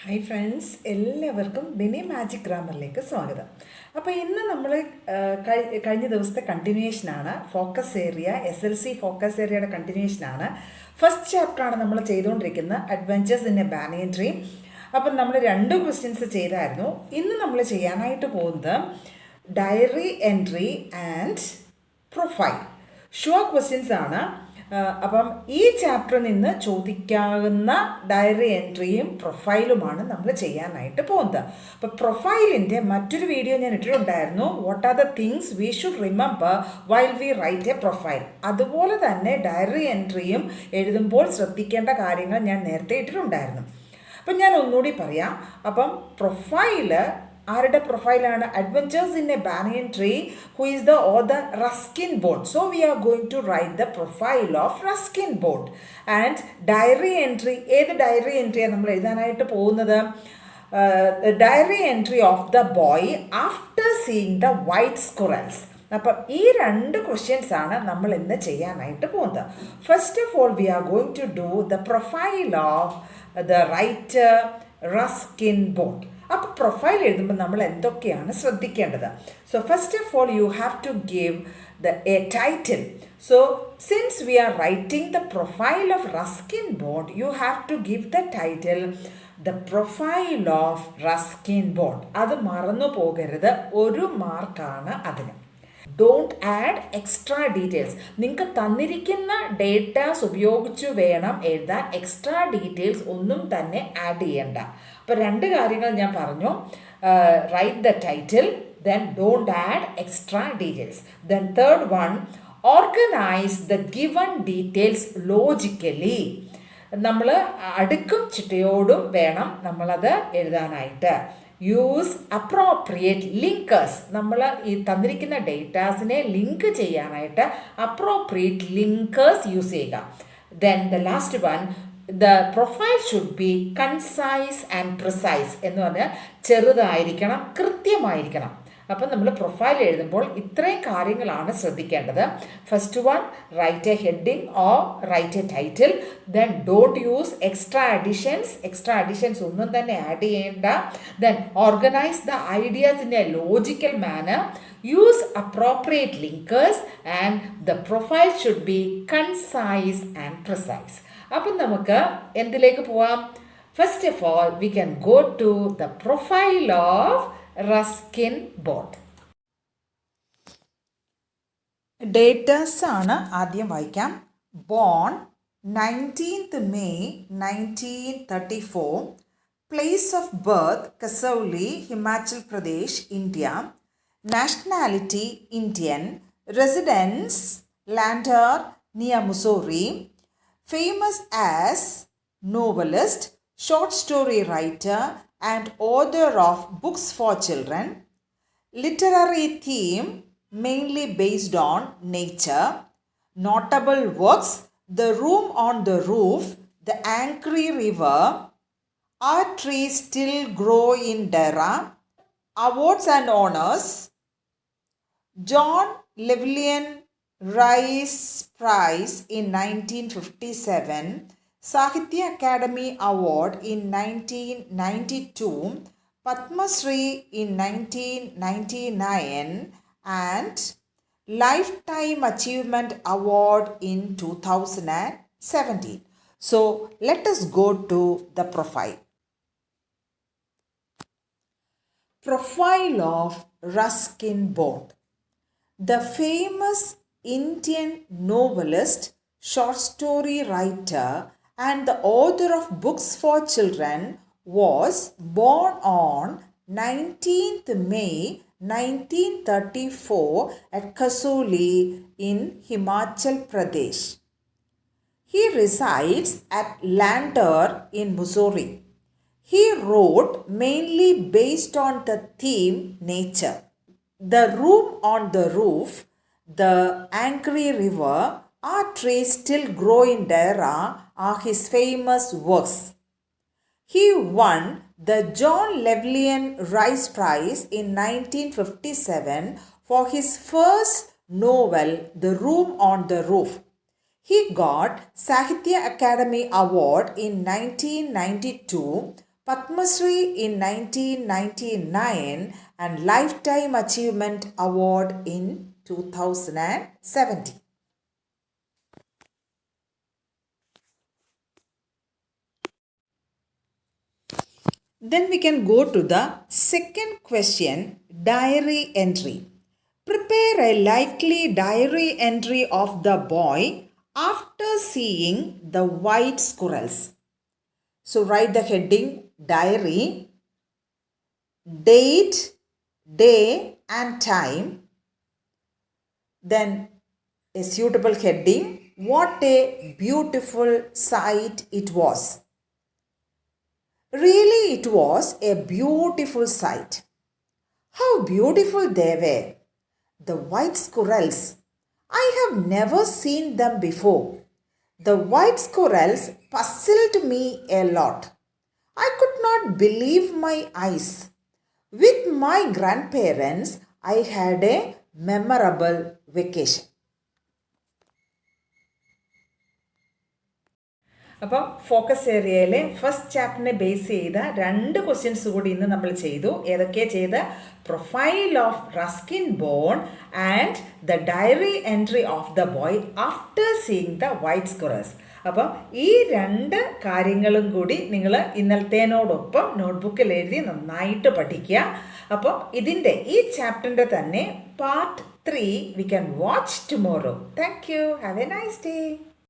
Hi friends, എല്ലാവർക്കും Bani magic ഗ്രാമറിലേക്ക് സ്വാഗതം. അപ്പോൾ ഇന്ന് നമ്മൾ കഴിഞ്ഞ ദിവസത്തെ കണ്ടിന്യൂഷനാണ്. ഫോക്കസ് ഏരിയ SLC ഫോക്കസ് ഏരിയയുടെ കണ്ടിന്യൂഷനാണ്. ഫസ്റ്റ് ചാപ്റ്ററാണ് നമ്മൾ ചെയ്തുകൊണ്ടിരിക്കുന്നത്, adventures in a banyan tree. അപ്പം നമ്മൾ 2 ക്വസ്റ്റ്യൻസ് ചെയ്തായിരുന്നു. ഇന്ന് നമ്മൾ ചെയ്യാനായിട്ട് പോകുന്നത് diary entry and profile. Sure questions ആണ്. അപ്പം ഈ ചാപ്റ്ററിൽ നിന്ന് ചോദിക്കാവുന്ന ഡയറി എൻട്രിയും പ്രൊഫൈലുമാണ് നമ്മൾ ചെയ്യാനായിട്ട് പോകുന്നത്. അപ്പോൾ പ്രൊഫൈലിൻ്റെ മറ്റൊരു വീഡിയോ ഞാൻ ഇട്ടിട്ടുണ്ടായിരുന്നു, what are the things we should remember while we write a profile. അതുപോലെ തന്നെ ഡയറി എൻട്രിയും എഴുതുമ്പോൾ ശ്രദ്ധിക്കേണ്ട കാര്യങ്ങൾ ഞാൻ നേരത്തെ ഇട്ടിട്ടുണ്ടായിരുന്നു. അപ്പം ഞാൻ ഒന്നുകൂടി പറയാം. അപ്പം പ്രൊഫൈല് ആരുടെ പ്രൊഫൈലാണ്? Adventures in a banyan tree. Who is the author? Ruskin Bond. So we are going to write the profile of Ruskin Bond. And diary entry, ഏത് ഡയറി എൻട്രിയാണ് നമ്മൾ എഴുതാനായിട്ട് പോകുന്നത്? Diary entry of the boy after seeing the white squirrels. അപ്പം ഈ 2 questions ആണ് നമ്മൾ ഇന്ന് ചെയ്യാനായിട്ട് പോകുന്നത്. First of all we are going to do the profile of the writer Ruskin bond. അപ്പോൾ പ്രൊഫൈൽ എഴുതുമ്പോൾ നമ്മൾ എന്തൊക്കെയാണ് ശ്രദ്ധിക്കേണ്ടത്? So first of all you have to give a title. So since we are writing the profile of Ruskin Bond, you have to give the title the profile of Ruskin Bond. അത് മറന്നു പോകരുത്, 1 മാർക്കാണ് അതിന്. Don't add extra details. നിങ്ങൾക്ക് തന്നിരിക്കുന്ന datas ഉപയോഗിച്ച് വേണം എഴുതാൻ. എക്സ്ട്രാ ഡീറ്റെയിൽസ് ഒന്നും തന്നെ ആഡ് ചെയ്യണ്ട. അപ്പോൾ 2 കാര്യങ്ങൾ ഞാൻ പറഞ്ഞു. Write the title, then don't add extra details. Then third one, organise the given details logically. നമ്മൾ അടുക്കും ചിട്ടയോടും വേണം നമ്മളത് എഴുതാനായിട്ട്. Use appropriate linkers. നമ്മൾ ഈ തന്നിരിക്കുന്ന ഡേറ്റാസിനെ ലിങ്ക് ചെയ്യാനായിട്ട് അപ്രോപ്രിയേറ്റ് ലിങ്കേഴ്സ് യൂസ് ചെയ്യുക. Then the last one, the profile should be concise and precise. എന്ന് പറഞ്ഞാൽ ചെറുതായിരിക്കണം, കൃത്യമായിരിക്കണം. അപ്പം നമ്മൾ പ്രൊഫൈൽ എഴുതുമ്പോൾ ഇത്രയും കാര്യങ്ങളാണ് ശ്രദ്ധിക്കേണ്ടത്. First one, write a heading or write a title. Then don't use extra additions. Extra additions ഒന്നും തന്നെ ആഡ് ചെയ്യേണ്ട. Then organise the ideas in a logical manner. Use appropriate linkers and the profile should be concise and precise. അപ്പം നമുക്ക് എന്തിലേക്ക് പോവാം? First of all we can go to the profile of Ruskin Bond. Datas ആണ് ആദ്യം വായിക്കാം. Born 19th May 1934. Place of birth Kasauli, Himachal Pradesh, India. Nationality Indian. Residence Landour near Mussoorie. Famous as novelist, short story writer and author of books for children. Literary theme mainly based on nature. Notable works: The Room on the Roof, The Angry River, Our Trees Still Grow in Dara. Awards and honors: John Llewellyn Rice Prize in 1957, Sahitya Academy Award in 1992, Padma Shri in 1999 and Lifetime Achievement Award in 2017. So let us go to the profile. Profile of Ruskin Bond. The famous Indian novelist, short story writer and the author of books for children was born on 19th May 1934 at Kasoli in Himachal Pradesh. He resides at Lander in Mussoorie. He wrote mainly based on the theme nature. The Room on the Roof, The Angry River, Our Trees Still Grow in Dara are his famous works. He won the John Llewellyn Rice Prize in 1957 for his first novel, The Room on the Roof. He got Sahitya Academy Award in 1992, Padma Shri in 1999 and Lifetime Achievement Award in 2017. Then we can go to the second question, diary entry. Prepare a likely diary entry of the boy after seeing the white squirrels. So write the heading diary, date, day and time. Then a suitable heading, what a beautiful sight it was. Really, it was a beautiful sight. How beautiful they were. The white squirrels. I have never seen them before. The white squirrels puzzled me a lot. I could not believe my eyes. With my grandparents, I had a memorable vacation. അപ്പം focus ഏരിയയിലെ first ചാപ്റ്ററിനെ base ചെയ്ത 2 questions കൂടി ഇന്ന് നമ്മൾ ചെയ്തു. ഏതൊക്കെയാണ് ചെയ്ത്? Profile of Ruskin Bond and the diary entry of the boy after seeing the white squares. അപ്പം ഈ 2 കാര്യങ്ങളും കൂടി നിങ്ങൾ ഇന്നലത്തേനോടൊപ്പം നോട്ട്ബുക്കിൽ എഴുതി നന്നായിട്ട് പഠിക്കുക. അപ്പം ഇതിൻ്റെ ഈ ചാപ്റ്ററിൻ്റെ തന്നെ part 3 we can watch tomorrow. Thank you. Have A nice day.